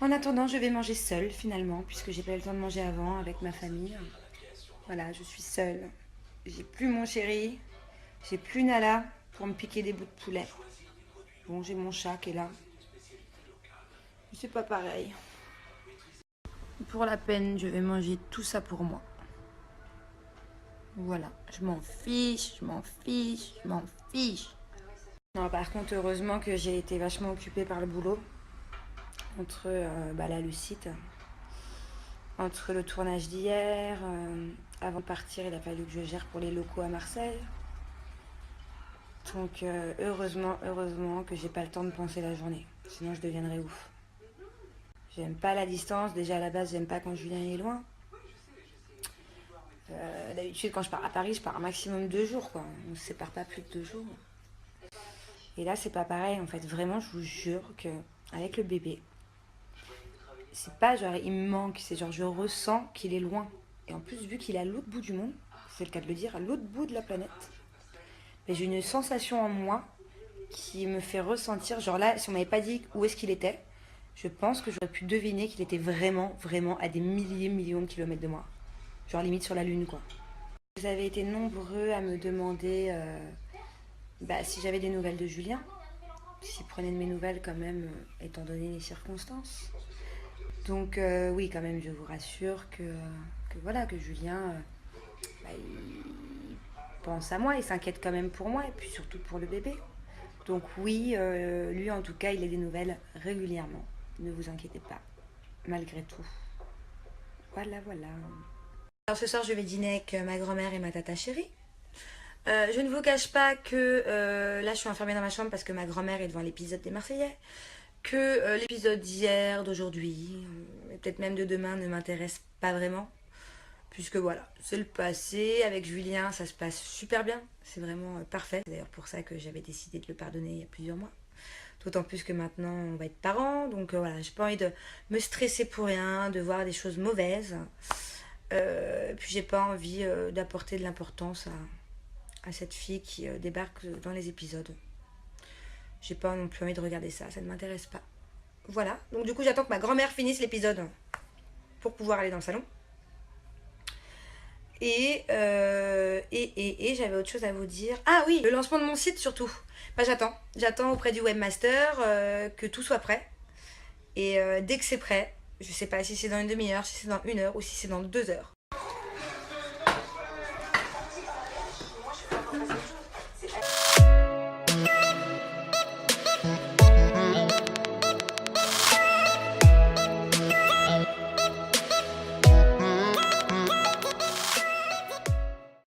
En attendant, je vais manger seule finalement, puisque j'ai pas eu le temps de manger avant avec ma famille. Voilà, je suis seule. J'ai plus mon chéri, j'ai plus Nala pour me piquer des bouts de poulet. Bon, j'ai mon chat qui est là. C'est pas pareil. Pour la peine, je vais manger tout ça pour moi. Voilà, je m'en fiche, je m'en fiche, je m'en fiche. Non, par contre, heureusement que j'ai été vachement occupée par le boulot. Entre la Lucite, entre le tournage d'hier, avant de partir, il a fallu que je gère pour les locaux à Marseille. Donc heureusement que j'ai pas le temps de penser la journée. Sinon je deviendrais ouf. J'aime pas la distance. Déjà à la base, j'aime pas quand Julien est loin. D'habitude, quand je pars à Paris, je pars un maximum 2 jours, quoi. On se sépare pas plus de 2 jours. Et là, c'est pas pareil. En fait, vraiment, je vous jure que avec le bébé, c'est pas genre il me manque, c'est genre je ressens qu'il est loin. Et en plus, vu qu'il est à l'autre bout du monde, c'est le cas de le dire, à l'autre bout de la planète, mais j'ai une sensation en moi qui me fait ressentir, genre là, si on m'avait pas dit où est-ce qu'il était, je pense que j'aurais pu deviner qu'il était vraiment, vraiment à des millions de kilomètres de moi. Genre limite sur la Lune, quoi. Vous avez été nombreux à me demander si j'avais des nouvelles de Julien, s'il prenait de mes nouvelles quand même, étant donné les circonstances. Donc oui, quand même, je vous rassure que voilà, que Julien, il pense à moi, il s'inquiète quand même pour moi, et puis surtout pour le bébé. Donc oui, lui en tout cas, il a des nouvelles régulièrement. Ne vous inquiétez pas, malgré tout. Voilà, voilà. Alors ce soir, je vais dîner avec ma grand-mère et ma tata chérie. Je ne vous cache pas que là, je suis enfermée dans ma chambre parce que ma grand-mère est devant l'épisode des Marseillais. Que l'épisode d'hier, d'aujourd'hui, et peut-être même de demain ne m'intéresse pas vraiment. Puisque voilà, c'est le passé. Avec Julien, ça se passe super bien. C'est vraiment parfait. C'est d'ailleurs pour ça que j'avais décidé de le pardonner il y a plusieurs mois. D'autant plus que maintenant, on va être parents. Donc voilà, j'ai pas envie de me stresser pour rien, de voir des choses mauvaises. Puis j'ai pas envie d'apporter de l'importance à cette fille qui débarque dans les épisodes. J'ai pas non plus envie de regarder ça, ça ne m'intéresse pas. Voilà, donc du coup j'attends que ma grand-mère finisse l'épisode pour pouvoir aller dans le salon. Et j'avais autre chose à vous dire. Ah oui, le lancement de mon site surtout. J'attends auprès du webmaster que tout soit prêt. Et dès que c'est prêt, je sais pas si c'est dans une demi-heure, si c'est dans 1 heure ou si c'est dans 2 heures.